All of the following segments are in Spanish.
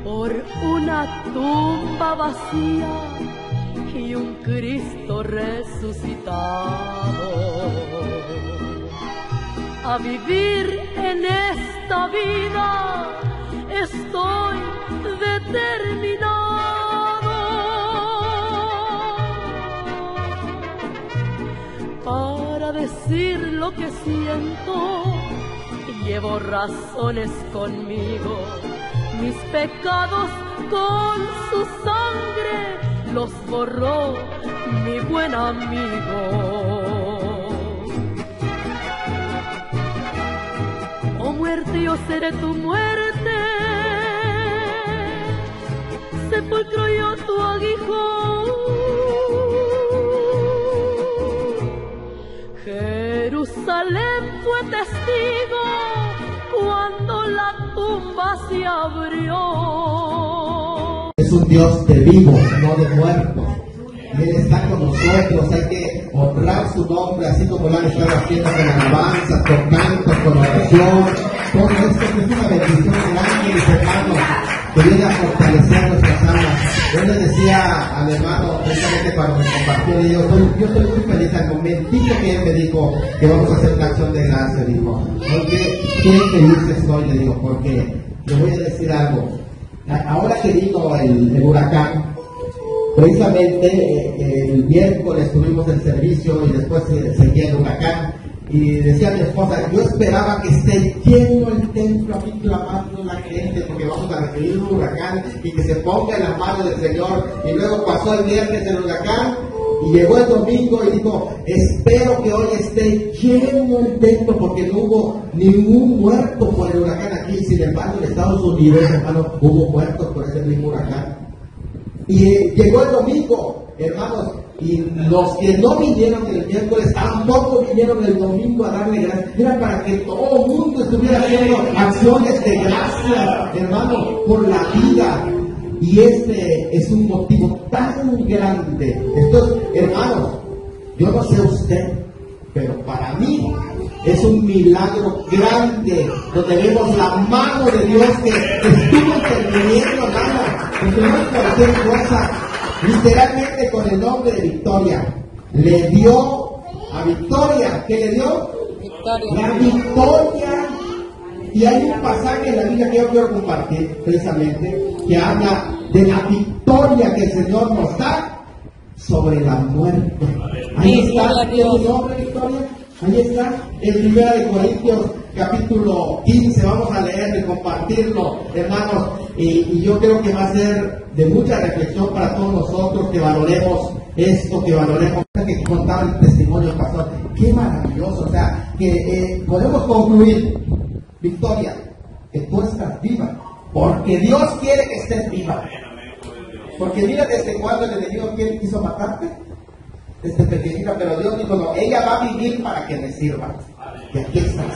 por una tumba vacía y un Cristo resucitado. A vivir en esta vida estoy determinado para decir lo que siento. Llevo razones conmigo, mis pecados con su sangre los borró mi buen amigo. Oh muerte, yo seré tu muerte, sepulcro yo tu aguijón. Jerusalén fue testigo cuando la tumba se abrió. Es un Dios de vivos, no de muertos. Y Él está con nosotros, hay que honrar su nombre, así como lo han estado haciendo con alabanzas, con cantos, con oración. Todo esto es una bendición grande, mis hermanos, que viene a fortalecer nuestras almas. Yo le decía al hermano, precisamente cuando me compartió, yo estoy muy feliz al momentito que él me dijo que vamos a hacer una acción de gracia, dijo. Porque qué feliz estoy, le digo, porque le voy a decir algo. Ahora que vino el huracán, precisamente el miércoles tuvimos el servicio y después seguía el huracán. Y decía mi esposa, yo esperaba que esté lleno el templo, aquí clamando la gente, porque vamos a recibir un huracán y que se ponga en la mano del Señor. Y luego pasó el viernes el huracán y llegó el domingo y dijo, espero que hoy esté lleno el templo, porque no hubo ningún muerto por el huracán aquí. Sin embargo, en Estados Unidos, hermano, hubo muertos por ese mismo huracán. Y llegó el domingo, hermanos, y los que no vinieron el miércoles tampoco vinieron el domingo a darle gracias. Era para que todo el mundo estuviera haciendo acciones de gracia, hermano, por la vida. Y este es un motivo tan grande. Estos, hermanos, yo no sé usted, pero para mí es un milagro grande donde vemos la mano de Dios que estuvo interviniendo, hermano, porque no es cualquier cosa. Literalmente con el nombre de Victoria le dio a Victoria, ¿qué le dio? Victoria. La victoria. Y hay un pasaje en la Biblia que yo quiero compartir precisamente, que habla de la victoria que el Señor nos da sobre la muerte. Ahí está el nombre, Victoria. Ahí está, en 1 Corintios capítulo 15, vamos a leerlo y compartirlo, hermanos, y yo creo que va a ser de mucha reflexión para todos nosotros, que valoremos esto, que valoremos, que contaba el testimonio del pastor, qué maravilloso, o sea, que podemos concluir, Victoria, que tú estás viva, porque Dios quiere que estés viva, porque mira desde cuando el enemigo quiso matarte, desde pequeñita, pero Dios dijo, no, ella va a vivir para que me sirva. Y aquí estás.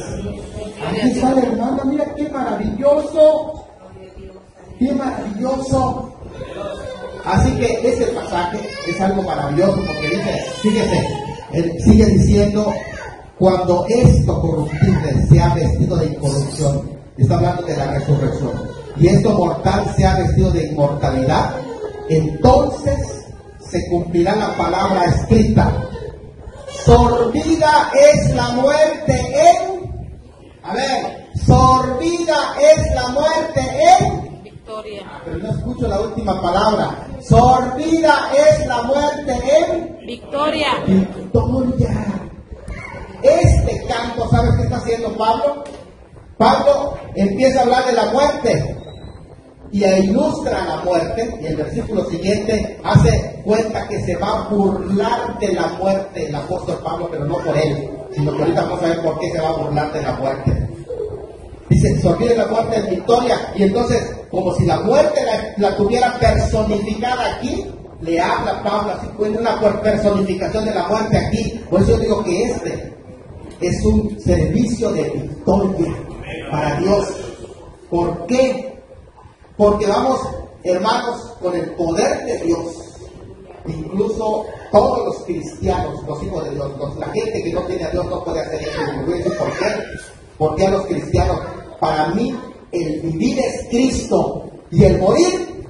Aquí está la hermana, mira qué maravilloso. Qué maravilloso. Así que ese pasaje es algo maravilloso porque dice, fíjese, él sigue diciendo, cuando esto corruptible se ha vestido de incorrupción, está hablando de la resurrección, y esto mortal se ha vestido de inmortalidad, entonces se cumplirá la palabra escrita. Sorbida es la muerte en... A ver, sorbida es la muerte en... Victoria. Pero no escucho la última palabra. Sorbida es la muerte en... Victoria. Victoria. Este canto, ¿sabes qué está haciendo Pablo? Pablo empieza a hablar de la muerte y ilustra la muerte, y el versículo siguiente hace cuenta que se va a burlar de la muerte el apóstol Pablo, pero no por él, sino que ahorita vamos a ver por qué se va a burlar de la muerte. Dice, se olvide la muerte en victoria, y entonces, como si la muerte la tuviera personificada aquí, le habla Pablo así, con una personificación de la muerte aquí. Por eso yo digo que este es un servicio de victoria para Dios. ¿Por qué? Porque vamos, hermanos, con el poder de Dios, incluso todos los cristianos, los hijos de Dios, la gente que no tiene a Dios no puede hacer eso. ¿Por qué? Porque a los cristianos, para mí, el vivir es Cristo Y el morir,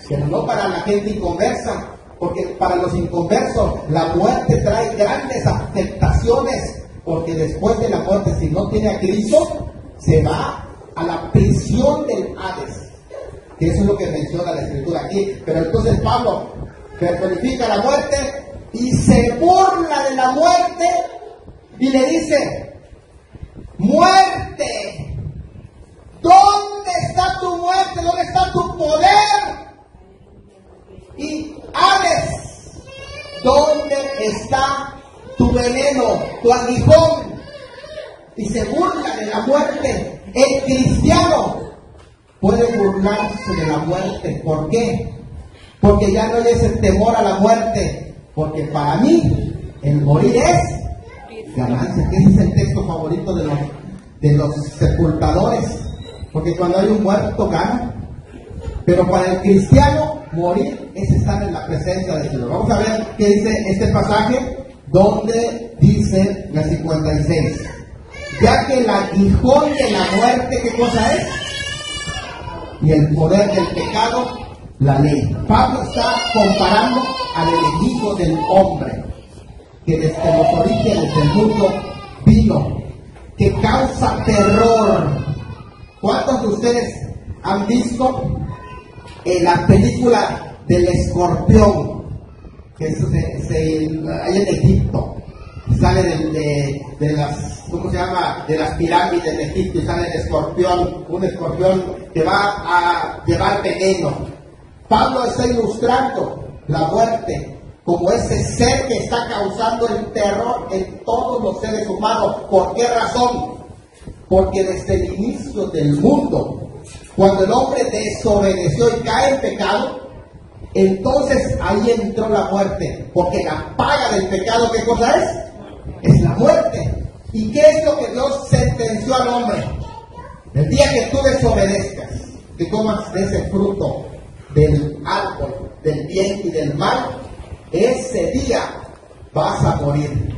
pero no para la gente inconversa, porque para los inconversos la muerte trae grandes afectaciones, porque después de la muerte, si no tiene a Cristo, se va a la prisión del Hades, que eso es lo que menciona la Escritura aquí. Pero entonces Pablo personifica la muerte y se burla de la muerte y le dice: muerte, ¿dónde está tu muerte? ¿Dónde está tu poder? Y Hades, ¿dónde está tu veneno, tu aguijón? Y se burla de la muerte. El cristiano puede burlarse de la muerte. ¿Por qué? Porque ya no es el temor a la muerte. Porque para mí el morir es ganancia. Ese es el texto favorito de los sepultadores. Porque cuando hay un muerto gana. Pero para el cristiano morir es estar en la presencia del Señor. Vamos a ver qué dice este pasaje, donde dice la 56. Ya que el aguijón de la muerte, ¿qué cosa es? Y el poder del pecado, la ley. Pablo está comparando al enemigo del hombre, que desde los orígenes del mundo vino, que causa terror. ¿Cuántos de ustedes han visto la película del escorpión, que hay en Egipto? Sale de las, ¿cómo se llama?, de las pirámides de Egipto, y sale el escorpión, un escorpión que va a llevar veneno. Pablo está ilustrando la muerte como ese ser que está causando el terror en todos los seres humanos. ¿Por qué razón? Porque desde el inicio del mundo, cuando el hombre desobedeció y cae en pecado, entonces ahí entró la muerte. Porque la paga del pecado, ¿qué cosa es? Es la muerte. ¿Y qué es lo que Dios sentenció al hombre? El día que tú desobedezcas, que comas de ese fruto del árbol, del bien y del mal, ese día vas a morir.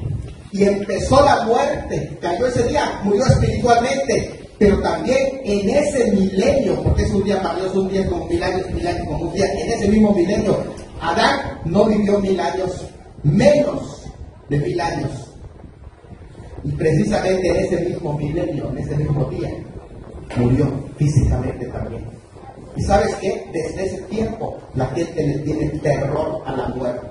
Y empezó la muerte, cayó ese día, murió espiritualmente, pero también en ese milenio, porque es un día para Dios, un día como 1000 años, 1000 años como un día, en ese mismo milenio, Adán no vivió 1000 años, menos de 1000 años. Y precisamente en ese mismo milenio, en ese mismo día, murió físicamente también. ¿Y sabes qué? Desde ese tiempo la gente le tiene terror a la muerte.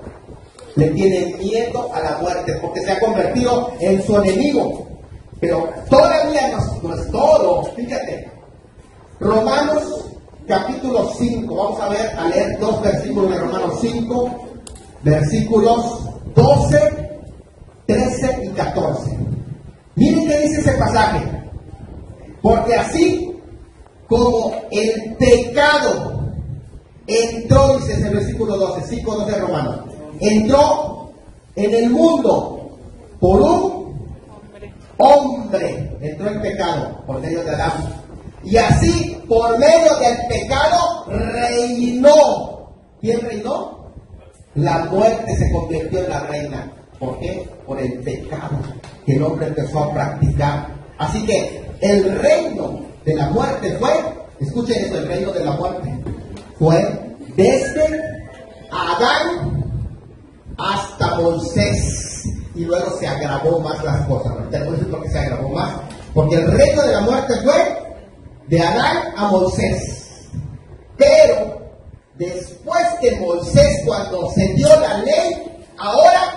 Le tiene miedo a la muerte porque se ha convertido en su enemigo. Pero todavía no es todo. Fíjate. Romanos capítulo 5. Vamos a leer 2 versículos de Romanos 5. Versículos 12, 13 y 14. Miren qué dice ese pasaje. Porque así como el pecado entró, dice ese versículo 12, 5, 12 de Romanos, entró en el mundo por un hombre, entró el pecado por medio de Adán, y así por medio del pecado reinó. ¿Quién reinó? La muerte se convirtió en la reina. ¿Por qué? Por el pecado que el hombre empezó a practicar. Así que el reino de la muerte fue, escuchen esto, el reino de la muerte fue desde Adán hasta Moisés, y luego se agravó más las cosas. Ahorita no sé por qué se agravó más, porque el reino de la muerte fue de Adán a Moisés. Pero después de Moisés, cuando se dio la ley, ahora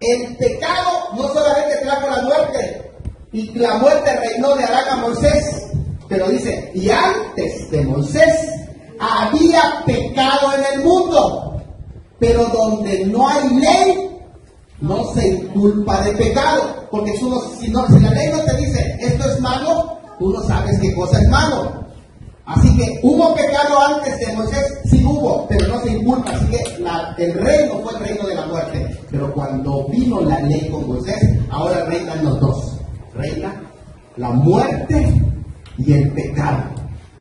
el pecado no solamente trajo la muerte, y la muerte reinó de Adán a Moisés, pero dice, y antes de Moisés había pecado en el mundo, pero donde no hay ley, no se inculpa de pecado, porque si la ley no te dice, esto es malo, tú no sabes qué cosa es malo. Así que hubo pecado antes de Moisés, sí hubo, pero no se inculpa. Así que el reino fue el reino de la muerte. Pero cuando vino la ley con Moisés, ahora reinan los dos. Reina la muerte y el pecado.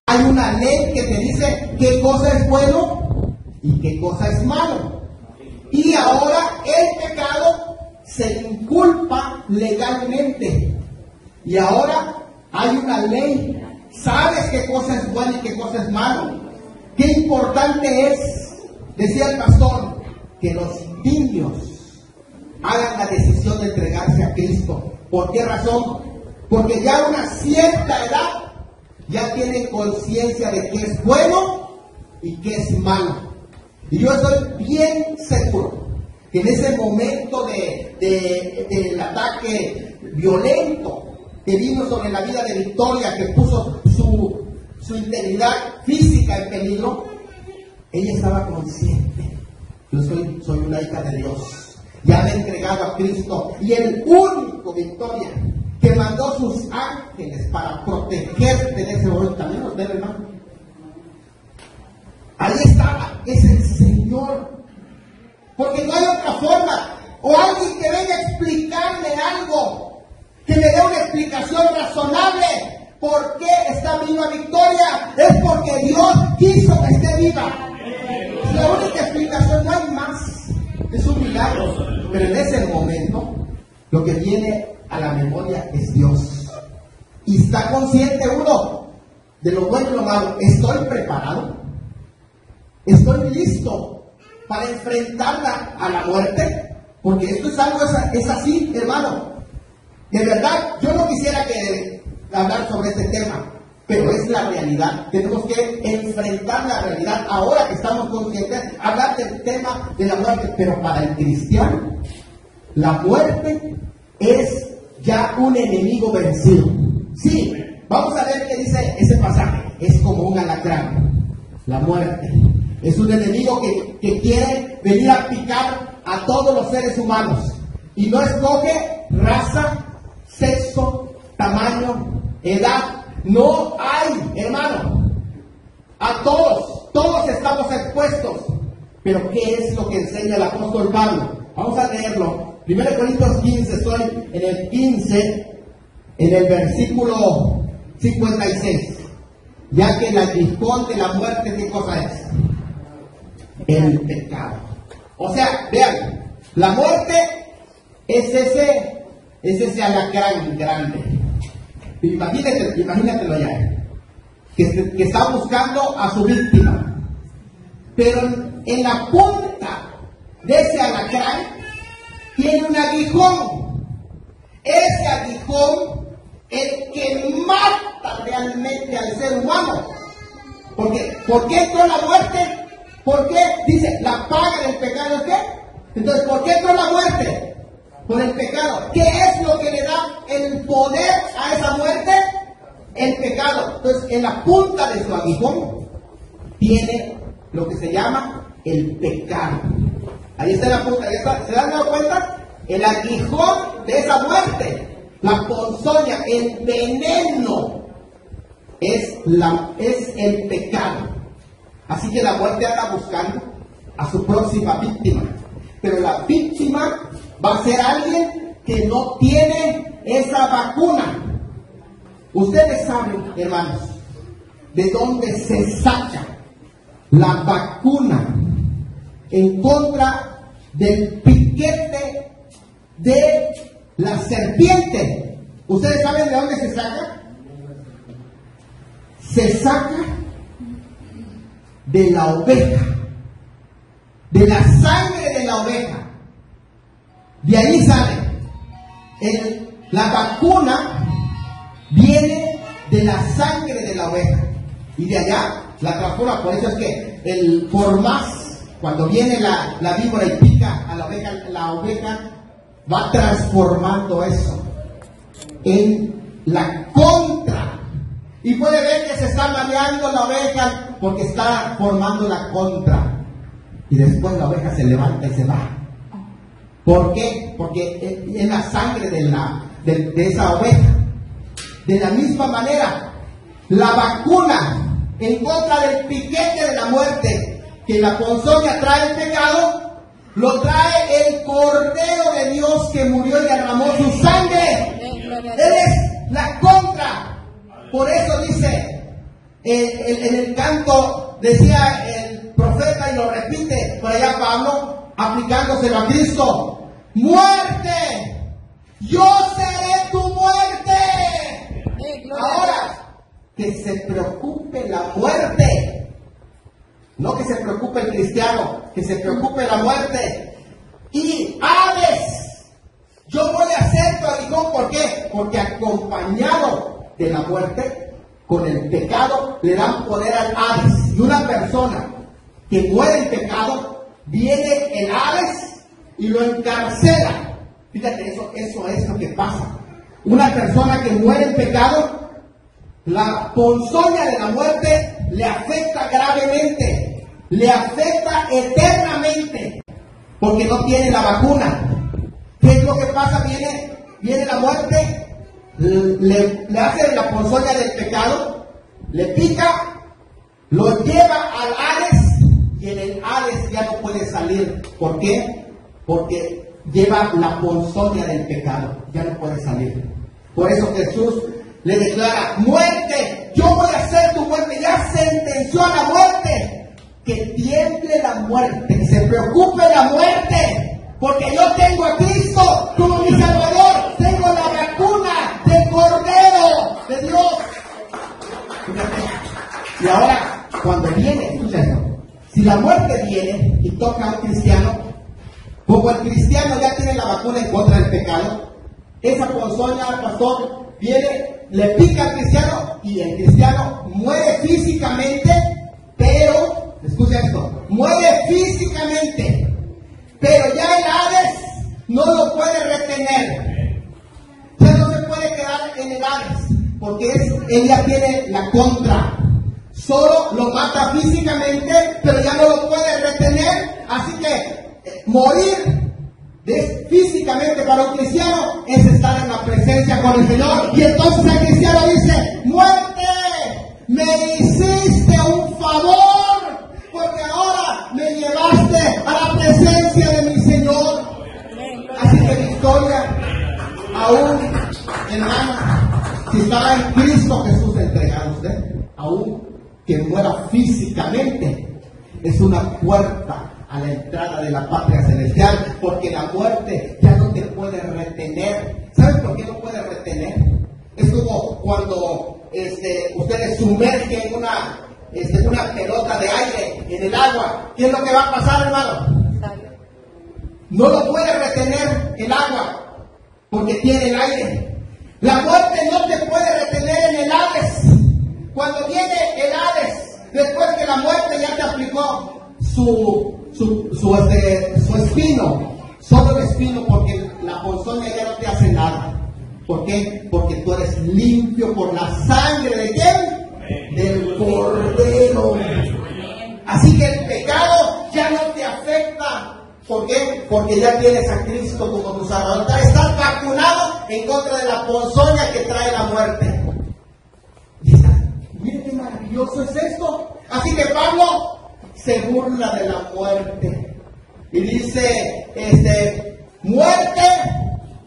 Hay una ley que te dice qué cosa es bueno y qué cosa es malo. Y ahora el pecado se inculpa legalmente. Y ahora hay una ley sabes qué cosa es buena y qué cosa es malo. Qué importante es, decía el pastor, que los niños hagan la decisión de entregarse a Cristo. ¿Por qué razón? Porque ya a una cierta edad ya tienen conciencia de qué es bueno y qué es malo. Y yo estoy bien seguro que en ese momento del ataque violento que vino sobre la vida de Victoria, que puso su integridad física en peligro, ella estaba consciente. Yo soy una hija de Dios, ya me he entregado a Cristo, y el único, Victoria, que mandó sus ángeles para protegerte de ese momento, también los debe, hermano. Ahí estaba, es el Señor, porque no hay otra forma. O alguien que venga a explicarme algo, que me dé una explicación razonable. ¿Por qué está viva Victoria? Es porque Dios quiso que esté viva. Es la única explicación, no hay más. Es un milagro. Pero en ese momento, lo que viene a la memoria es Dios. Y está consciente uno de lo bueno y lo malo. ¿Estoy preparado? ¿Estoy listo para enfrentarla a la muerte? Porque esto es algo, es así, hermano. De verdad, yo no quisiera hablar sobre este tema, pero es la realidad. Tenemos que enfrentar la realidad ahora que estamos conscientes, hablar del tema de la muerte. Pero para el cristiano, la muerte es ya un enemigo vencido. Sí, vamos a ver qué dice ese pasaje. Es como un alacrán, la muerte. Es un enemigo que quiere venir a picar a todos los seres humanos. Y no escoge raza, sexo, tamaño, edad. No hay, hermano. A todos estamos expuestos. Pero ¿qué es lo que enseña el apóstol Pablo? Vamos a leerlo. 1 Corintios 15, estoy en el 15, en el versículo 56. Ya que el aguijón de la muerte, ¿qué cosa es? El pecado. O sea, vean, la muerte es ese alacrán grande. Imagínatelo ya, que está buscando a su víctima. Pero en la punta de ese alacrán tiene un aguijón. Ese aguijón es que mata realmente al ser humano. Porque, ¿por qué entró la muerte? ¿Por qué? Dice, la paga del pecado es ¿qué? Entonces, ¿por qué entró la muerte? Por el pecado. ¿Qué es lo que le da el poder a esa muerte? El pecado. Entonces, en la punta de su aguijón tiene lo que se llama el pecado. Ahí está la punta. ¿Se dan dado cuenta? El aguijón de esa muerte, la ponzoña, el veneno, es el pecado. Así que la muerte anda buscando a su próxima víctima. Pero la víctima va a ser alguien que no tiene esa vacuna. Ustedes saben, hermanos, de dónde se saca la vacuna en contra del piquete de la serpiente. ¿Ustedes saben de dónde se saca? Se saca de la oveja, de la sangre de la oveja. De ahí sale. La vacuna viene de la sangre de la oveja y de allá la transforma. Por eso es que por más, cuando viene la víbora y pica a la oveja va transformando eso en la contra. Y puede ver que se está mareando la oveja porque está formando la contra. Y después la oveja se levanta y se va. ¿Por qué? Porque es la sangre de esa oveja. De la misma manera, la vacuna en contra del piquete de la muerte, que la ponzoña trae el pecado, lo trae el Cordero de Dios que murió y derramó su sangre. Él es la contra. Por eso dice, en el canto, decía el profeta y lo repite por allá Pablo, aplicándoselo a Cristo: muerte, yo seré tu muerte. Ahora, que se preocupe la muerte. No que se preocupe el cristiano, que se preocupe la muerte. Y Hades, yo voy a ser tu aguijón. ¿Por qué? Porque acompañado de la muerte, con el pecado, le dan poder al Hades. Y una persona que muere en pecado, viene el Hades y lo encarcela. Fíjate, eso es lo que pasa. Una persona que muere en pecado, la ponzoña de la muerte le afecta gravemente, le afecta eternamente, porque no tiene la vacuna. ¿Qué es lo que pasa? Viene la muerte, le hace la ponzoña del pecado, le pica, lo lleva al Hades, y en el Hades ya no puede salir. ¿Por qué? Porque lleva la ponzoña del pecado, ya no puede salir. Por eso Jesús le declara: muerte, yo voy a hacer tu muerte. Ya sentenció a la muerte. Que tiemble la muerte, que se preocupe la muerte, porque yo tengo a Cristo como mi Salvador. Tengo la vacuna del Cordero de Dios. Fíjate. Y ahora, cuando viene, escucha esto, si la muerte viene y toca a un cristiano, como el cristiano ya tiene la vacuna en contra del pecado, esa ponzoña, pastor, viene, le pica al cristiano y el cristiano muere físicamente, pero, escucha esto, muere físicamente, pero ya el Hades no lo puede retener. Ya no se puede quedar en el Hades, porque él ya tiene la contra. Solo lo mata físicamente, pero ya no lo puede retener. Así que morir físicamente para un cristiano es estar en la presencia con el Señor. Y entonces el cristiano dice: muerte, me hiciste un favor, porque ahora me llevaste a la presencia de mi Señor. Así que victoria, aún, hermano, si estaba en Cristo Jesús entregado a usted, aún que muera físicamente, es una puerta a la entrada de la patria celestial, porque la muerte ya no te puede retener. ¿Sabes por qué no puede retener? Es como cuando ustedes sumergen una pelota de aire en el agua. ¿Qué es lo que va a pasar, hermano? No lo puede retener el agua, porque tiene el aire. La muerte no te puede retener en el Hades. Cuando viene el Hades, después que la muerte ya te aplicó su espino, solo el espino, porque la ponzoña ya no te hace nada. ¿Por qué? Porque tú eres limpio por la sangre de ¿quién? Del Cordero. Así que el pecado ya no te afecta. ¿Por qué? Porque ya tienes a Cristo como tu Salvador. Estás vacunado en contra de la ponzoña que trae la muerte. Miren qué maravilloso es esto. Así que Pablo se burla de la muerte y dice: muerte,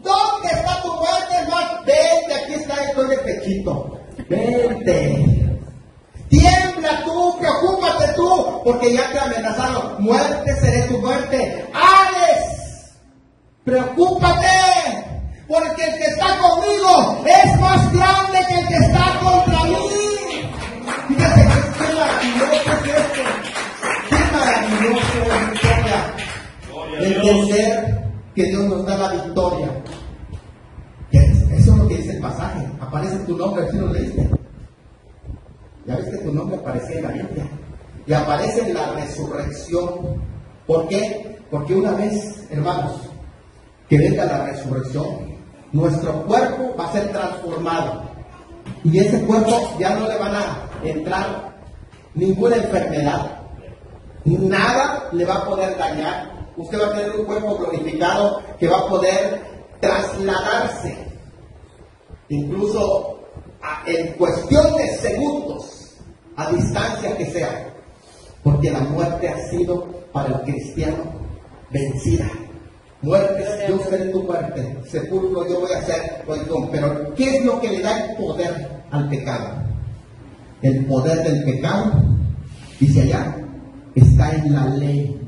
¿dónde está tu muerte, hermano? Vente, aquí está, estoy de pechito. Vente. Tiembla tú, preocúpate tú, porque ya te amenazaron. Muerte, seré tu muerte. ¡Hades! Preocúpate, porque el que está conmigo es más grande que el que está contra mí. Fíjate qué maravilloso es esto. Qué maravilloso es, victoria. Entender que Dios nos da la victoria. Eso es lo que dice el pasaje. Aparece tu nombre, si lo leíste. Ya ves que tu nombre aparecía en la Biblia. Y aparece en la resurrección. ¿Por qué? Porque una vez, hermanos, que venga la resurrección, nuestro cuerpo va a ser transformado. Y ese cuerpo ya no le van a entrar ninguna enfermedad. Nada le va a poder dañar. Usted va a tener un cuerpo glorificado que va a poder trasladarse, incluso en cuestión de segundos, a distancia que sea, porque la muerte ha sido para el cristiano vencida. Muerte, yo seré tu muerte, sepulcro yo voy a ser oigón. Pero ¿qué es lo que le da el poder al pecado? El poder del pecado, dice allá, está en la ley,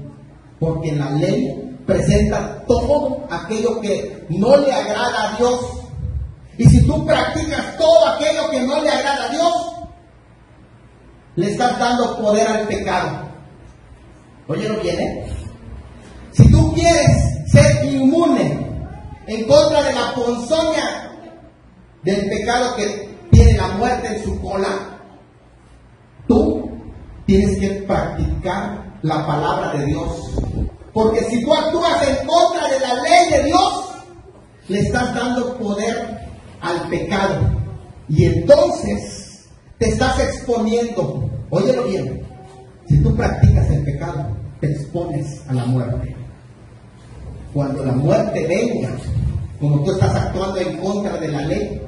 porque la ley presenta todo aquello que no le agrada a Dios. Y si tú practicas todo aquello que no le agrada a Dios, le estás dando poder al pecado. ¿Oyeron bien, Si tú quieres ser inmune en contra de la ponzoña del pecado que tiene la muerte en su cola, tú tienes que practicar la palabra de Dios. Porque si tú actúas en contra de la ley de Dios, le estás dando poder al pecado. Y entonces te estás exponiendo. Óyelo bien. Si tú practicas el pecado, te expones a la muerte. Cuando la muerte venga, como tú estás actuando en contra de la ley,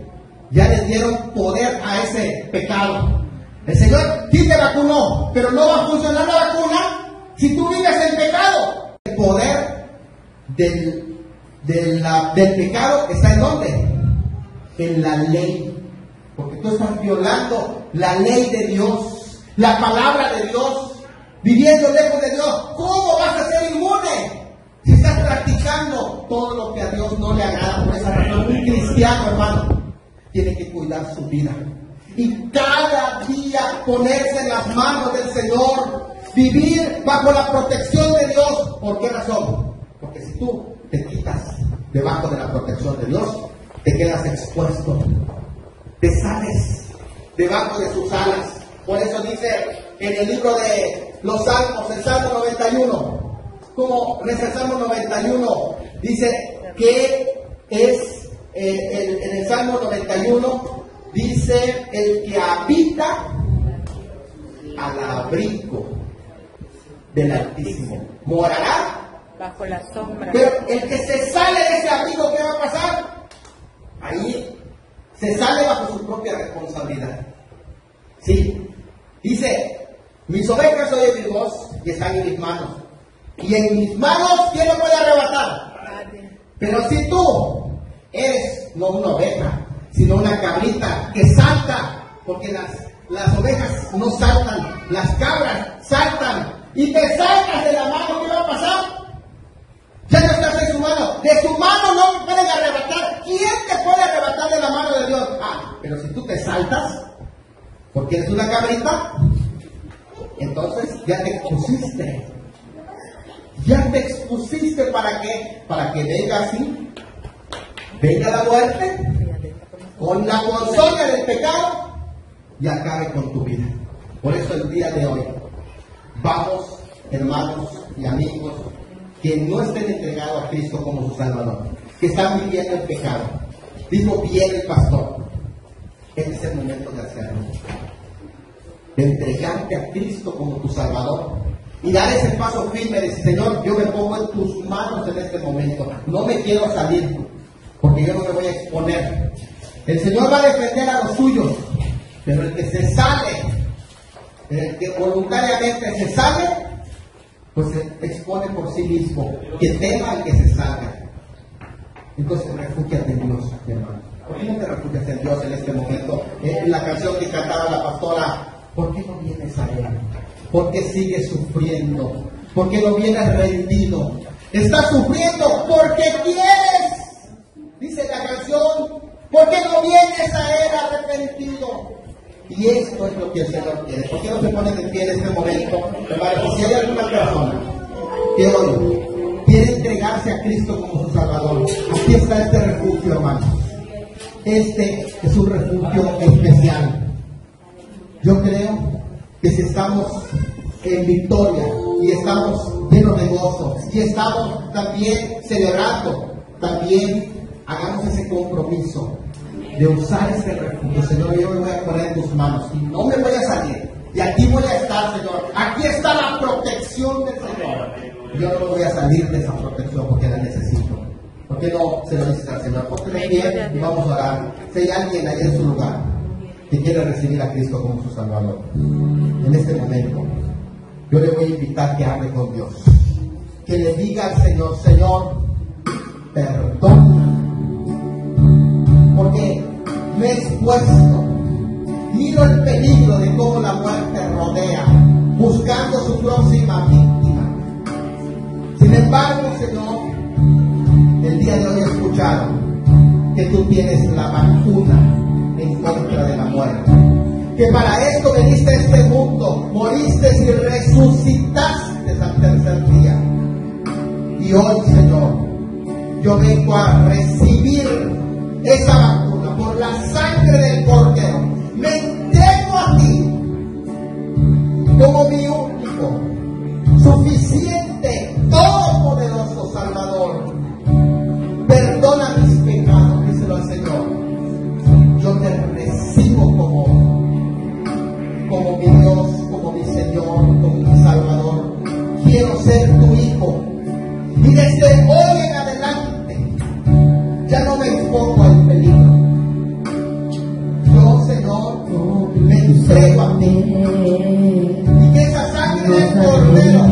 ya le dieron poder a ese pecado. El Señor sí te vacunó, pero no va a funcionar la vacuna si tú vives en pecado. El poder del pecado está ¿en dónde? En la ley. Porque tú estás violando la ley de Dios, la palabra de Dios, viviendo lejos de Dios. ¿Cómo vas a ser inmune si estás practicando todo lo que a Dios no le agrada? Por esa razón, un cristiano, hermano, tiene que cuidar su vida y cada día ponerse en las manos del Señor, vivir bajo la protección de Dios. ¿Por qué razón? Porque si tú te quitas debajo de la protección de Dios, te quedas expuesto, te sales debajo de sus alas. Por eso dice en el libro de los Salmos, el Salmo 91, como en el Salmo 91, dice que es en el Salmo 91, dice: el que habita al abrigo del Altísimo morará bajo la sombra. Pero el que se sale de ese abrigo, ¿qué va a pasar? Ahí se sale bajo su propia responsabilidad. Sí, dice: mis ovejas oyen mi voz y están en mis manos, y en mis manos ¿quién lo puede arrebatar? Nadie. Pero si tú eres no una oveja, sino una cabrita que salta, porque las ovejas no saltan, las cabras saltan, y te saltas de la mano, ¿qué va a pasar? Ya no estás en su mano. De su mano no pueden arrebatar. ¿Quién te puede arrebatar de la mano de Dios? Pero si tú te saltas, porque eres una cabrita, entonces ya te expusiste. Ya te expusiste. ¿Para qué? Para que venga así, venga la muerte con la ponzoña del pecado y acabe con tu vida. Por eso el día de hoy, vamos, hermanos y amigos, que no estén entregados a Cristo como su Salvador, que están viviendo el pecado. Dijo bien el pastor: este es el momento de hacerlo, de entregarte a Cristo como tu Salvador y dar ese paso firme, de decir: Señor, yo me pongo en tus manos en este momento, no me quiero salir, porque yo no me voy a exponer. El Señor va a defender a los suyos, pero el que se sale, el que voluntariamente se sale, pues se expone por sí mismo. Que tema el que se salga. Entonces refúgiate en Dios, mi hermano. ¿Por qué no te refugias en Dios en este momento? La canción que cantaba la pastora: ¿por qué no vienes a Él? ¿Por qué sigues sufriendo? ¿Por qué no vienes rendido? Estás sufriendo porque quieres, dice la canción. ¿Por qué no vienes a Él arrepentido? Y esto es lo que el Señor quiere. ¿Por qué no se ponen de pie en este momento? Hermano, si hay alguna persona que hoy quiere entregarse a Cristo como su Salvador, aquí está este refugio, hermano. Este es un refugio especial. Yo creo que si estamos en victoria y estamos llenos de gozo y estamos también celebrando, también hagamos ese compromiso de usar este refugio. Señor, yo me voy a poner en tus manos y no me voy a salir. Y aquí voy a estar, Señor. Aquí está la protección del Señor. Yo no me voy a salir de esa protección porque la necesito. ¿Por qué no se lo dices al Señor? Ponte de pie y vamos a orar. Si hay alguien ahí en su lugar que quiere recibir a Cristo como su Salvador, en este momento, yo le voy a invitar que hable con Dios. Que le diga al Señor: Señor, perdona, porque me he expuesto, miro el peligro de cómo la muerte rodea, buscando su próxima víctima. Sin embargo, Señor, el día de hoy he escuchado que tú tienes la vacuna en contra de la muerte. que para esto veniste a este mundo, moriste y resucitaste al tercer día. Y hoy, Señor, yo vengo a recibir esa vacuna por la sangre del Cordero. Me entrego a ti como mi único, suficiente, todopoderoso Salvador. Perdona mis pecados, díselo al Señor. Yo te recibo como mi Dios, como mi Señor, como mi Salvador. Quiero ser tu hijo. Y desde hoy en adelante ya no me expongo al peligro. Yo, Señor, me entrego a ti. Y que esa sangre del Cordero,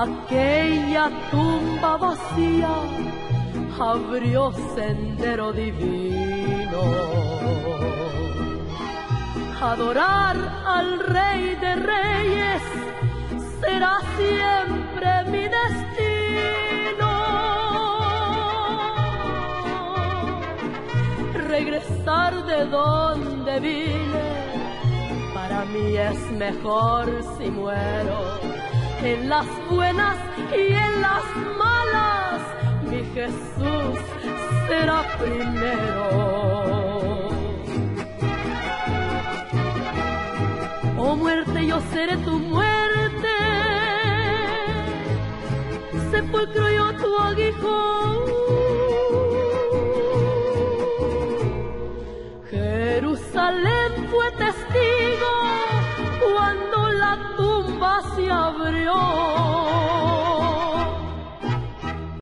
aquella tumba vacía abrió sendero divino. Adorar al Rey de Reyes será siempre mi destino. Regresar de donde vine, para mí es mejor si muero. En las buenas y en las malas, mi Jesús será primero. Oh muerte, yo seré tu muerte, sepulcro yo tu aguijón.